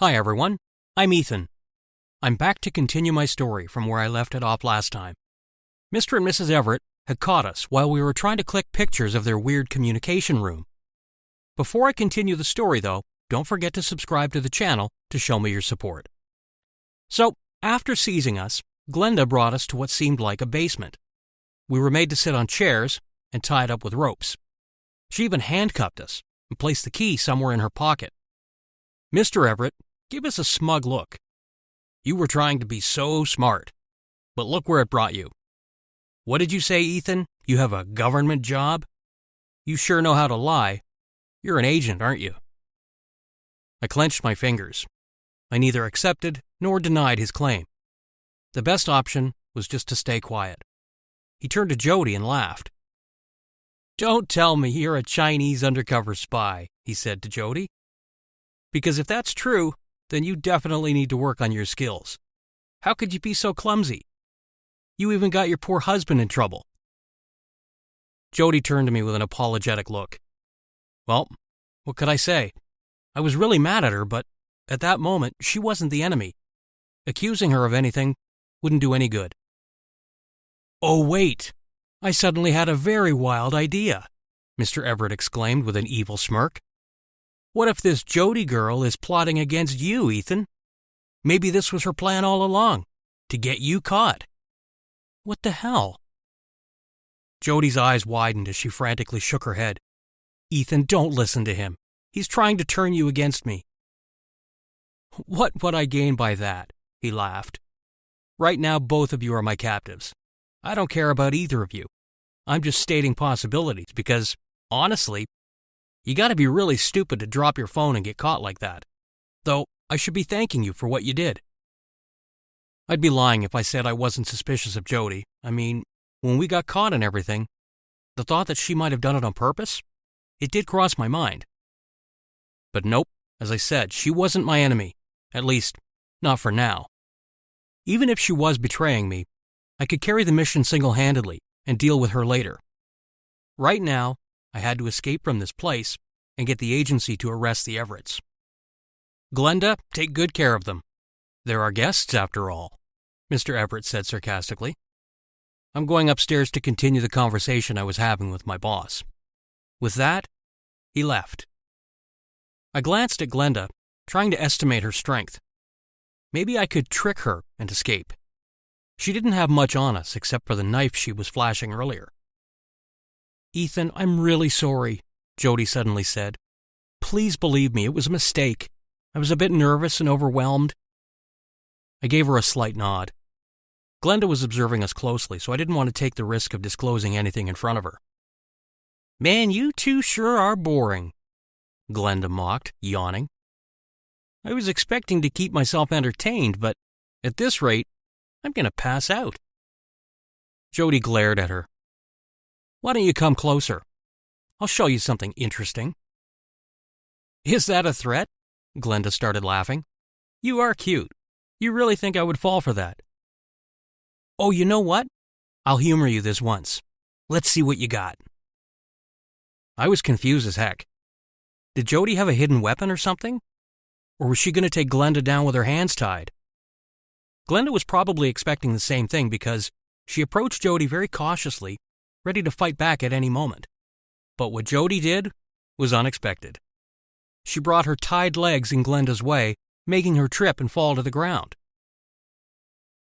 Hi everyone, I'm Ethan. I'm back to continue my story from where I left it off last time. Mr. and Mrs. Everett had caught us while we were trying to click pictures of their weird communication room. Before I continue the story though, don't forget to subscribe to the channel to show me your support. So, after seizing us, Glenda brought us to what seemed like a basement. We were made to sit on chairs and tied up with ropes. She even handcuffed us and placed the key somewhere in her pocket. Mr. Everett gave us a smug look. You were trying to be so smart, but look where it brought you. What did you say, Ethan? You have a government job? You sure know how to lie. You're an agent, aren't you? I clenched my fingers. I neither accepted nor denied his claim. The best option was just to stay quiet. He turned to Jody and laughed. Don't tell me you're a Chinese undercover spy, he said to Jody. Because if that's true, then you definitely need to work on your skills. How could you be so clumsy? You even got your poor husband in trouble. Jody turned to me with an apologetic look. Well, what could I say? I was really mad at her, but at that moment, she wasn't the enemy. Accusing her of anything wouldn't do any good. Oh, wait! I suddenly had a very wild idea, Mr. Everett exclaimed with an evil smirk. What if this Jody girl is plotting against you, Ethan? Maybe this was her plan all along, to get you caught. What the hell? Jody's eyes widened as she frantically shook her head. Ethan, don't listen to him. He's trying to turn you against me. What would I gain by that? He laughed. Right now, both of you are my captives. I don't care about either of you. I'm just stating possibilities because, honestly, you gotta be really stupid to drop your phone and get caught like that. Though, I should be thanking you for what you did. I'd be lying if I said I wasn't suspicious of Jody. I mean, when we got caught and everything, the thought that she might have done it on purpose, it did cross my mind. But nope, as I said, she wasn't my enemy. At least, not for now. Even if she was betraying me, I could carry the mission single-handedly and deal with her later. Right now, I had to escape from this place and get the agency to arrest the Everetts. Glenda, take good care of them. They're our guests, after all, Mr. Everett said sarcastically. I'm going upstairs to continue the conversation I was having with my boss. With that, he left. I glanced at Glenda, trying to estimate her strength. Maybe I could trick her and escape. She didn't have much on us except for the knife she was flashing earlier. Ethan, I'm really sorry, Jody suddenly said. Please believe me, it was a mistake. I was a bit nervous and overwhelmed. I gave her a slight nod. Glenda was observing us closely, so I didn't want to take the risk of disclosing anything in front of her. Man, you two sure are boring, Glenda mocked, yawning. I was expecting to keep myself entertained, but at this rate, I'm going to pass out. Jody glared at her. Why don't you come closer? I'll show you something interesting. Is that a threat? Glenda started laughing. You are cute. You really think I would fall for that? Oh, you know what? I'll humor you this once. Let's see what you got. I was confused as heck. Did Jody have a hidden weapon or something? Or was she going to take Glenda down with her hands tied? Glenda was probably expecting the same thing because she approached Jody very cautiously, ready to fight back at any moment. But what Jody did was unexpected. She brought her tied legs in Glenda's way, making her trip and fall to the ground.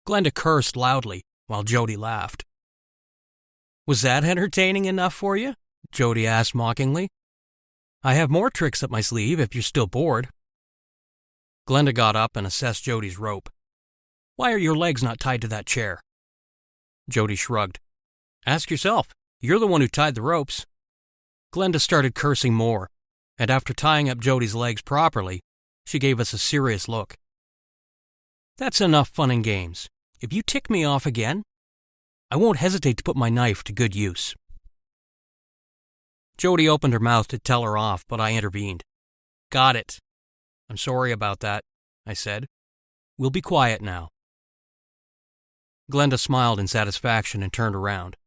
Glenda cursed loudly while Jody laughed. Was that entertaining enough for you? Jody asked mockingly. I have more tricks up my sleeve if you're still bored. Glenda got up and assessed Jody's rope. Why are your legs not tied to that chair? Jody shrugged. Ask yourself. You're the one who tied the ropes. Glenda started cursing more, and after tying up Jody's legs properly, she gave us a serious look. That's enough fun and games. If you tick me off again, I won't hesitate to put my knife to good use. Jody opened her mouth to tell her off, but I intervened. Got it. I'm sorry about that, I said. We'll be quiet now. Glenda smiled in satisfaction and turned around.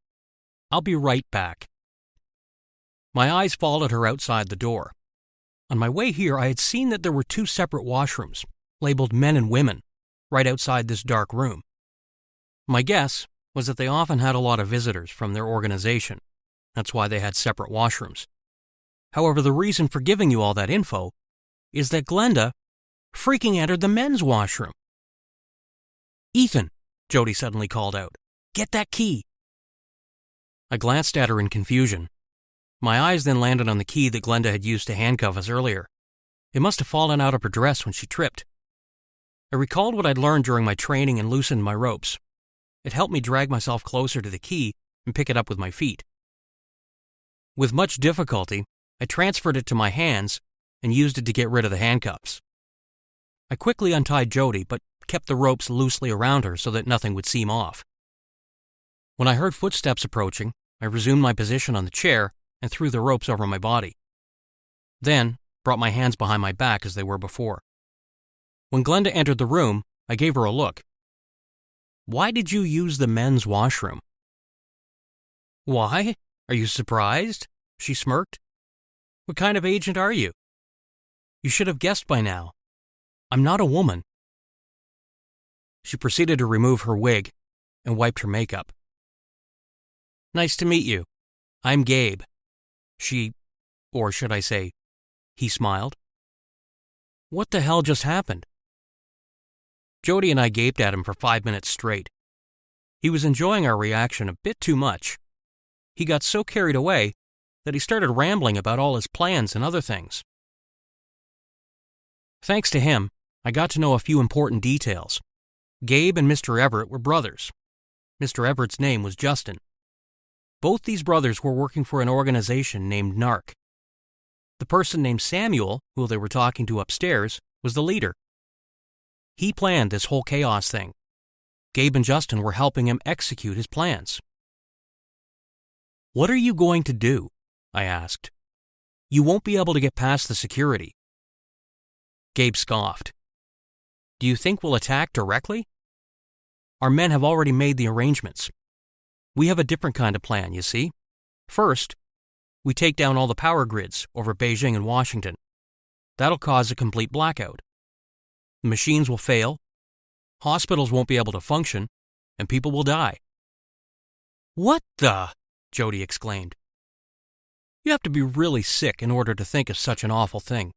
I'll be right back. My eyes followed her outside the door. On my way here, I had seen that there were 2 separate washrooms, labeled men and women, right outside this dark room. My guess was that they often had a lot of visitors from their organization. That's why they had separate washrooms. However, the reason for giving you all that info is that Glenda freaking entered the men's washroom. "Ethan," Jody suddenly called out, "get that key." I glanced at her in confusion. My eyes then landed on the key that Glenda had used to handcuff us earlier. It must have fallen out of her dress when she tripped. I recalled what I'd learned during my training and loosened my ropes. It helped me drag myself closer to the key and pick it up with my feet. With much difficulty, I transferred it to my hands and used it to get rid of the handcuffs. I quickly untied Jody, but kept the ropes loosely around her so that nothing would seem off. When I heard footsteps approaching, I resumed my position on the chair and threw the ropes over my body. Then, brought my hands behind my back as they were before. When Glenda entered the room, I gave her a look. "Why did you use the men's washroom?" "Why? Are you surprised?" she smirked. "What kind of agent are you? You should have guessed by now. I'm not a woman." She proceeded to remove her wig and wiped her makeup. "Nice to meet you. I'm Gabe." Or should I say, he smiled. What the hell just happened? Jody and I gaped at him for 5 minutes straight. He was enjoying our reaction a bit too much. He got so carried away that he started rambling about all his plans and other things. Thanks to him, I got to know a few important details. Gabe and Mr. Everett were brothers. Mr. Everett's name was Justin. Both these brothers were working for an organization named NARC. The person named Samuel, who they were talking to upstairs, was the leader. He planned this whole chaos thing. Gabe and Justin were helping him execute his plans. "What are you going to do?" I asked. "You won't be able to get past the security." Gabe scoffed. "Do you think we'll attack directly? Our men have already made the arrangements. We have a different kind of plan, you see. First, we take down all the power grids over Beijing and Washington. That'll cause a complete blackout. The machines will fail, hospitals won't be able to function, and people will die." "What the?" Jody exclaimed. "You have to be really sick in order to think of such an awful thing."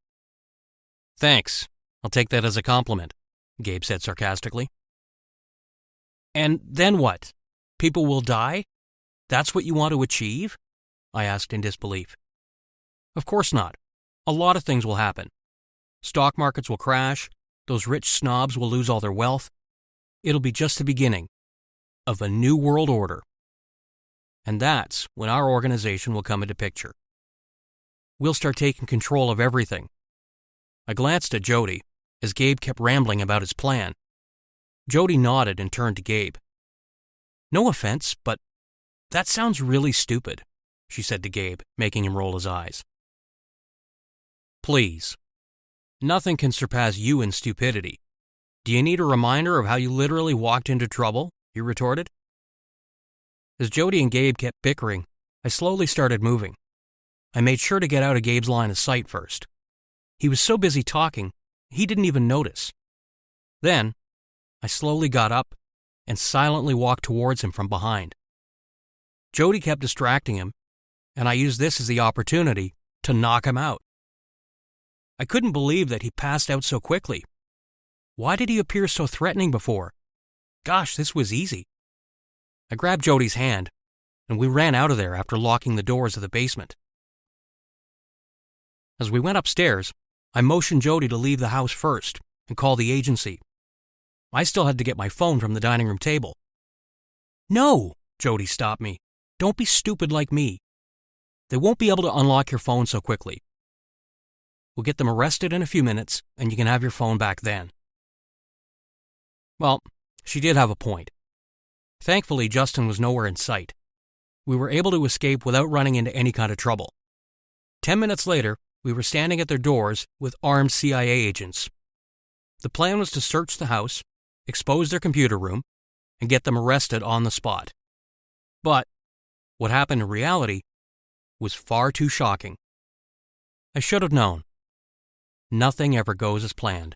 "Thanks. I'll take that as a compliment," Gabe said sarcastically. "And then what? People will die? That's what you want to achieve?" I asked in disbelief. "Of course not. A lot of things will happen. Stock markets will crash, those rich snobs will lose all their wealth. It'll be just the beginning of a new world order. And that's when our organization will come into picture. We'll start taking control of everything." I glanced at Jody as Gabe kept rambling about his plan. Jody nodded and turned to Gabe. "No offense, but that sounds really stupid," she said to Gabe, making him roll his eyes. "Please. Nothing can surpass you in stupidity. Do you need a reminder of how you literally walked into trouble?" he retorted. As Jody and Gabe kept bickering, I slowly started moving. I made sure to get out of Gabe's line of sight first. He was so busy talking, he didn't even notice. Then, I slowly got up and silently walked towards him from behind. Jody kept distracting him, and I used this as the opportunity to knock him out. I couldn't believe that he passed out so quickly. Why did he appear so threatening before? Gosh, this was easy. I grabbed Jody's hand, and we ran out of there after locking the doors of the basement. As we went upstairs, I motioned Jody to leave the house first and call the agency. I still had to get my phone from the dining room table. "No," Jody stopped me. "Don't be stupid like me. They won't be able to unlock your phone so quickly. We'll get them arrested in a few minutes, and you can have your phone back then." Well, she did have a point. Thankfully, Justin was nowhere in sight. We were able to escape without running into any kind of trouble. 10 minutes later, we were standing at their doors with armed CIA agents. The plan was to search the house, expose their computer room, and get them arrested on the spot. But what happened in reality was far too shocking. I should have known. Nothing ever goes as planned.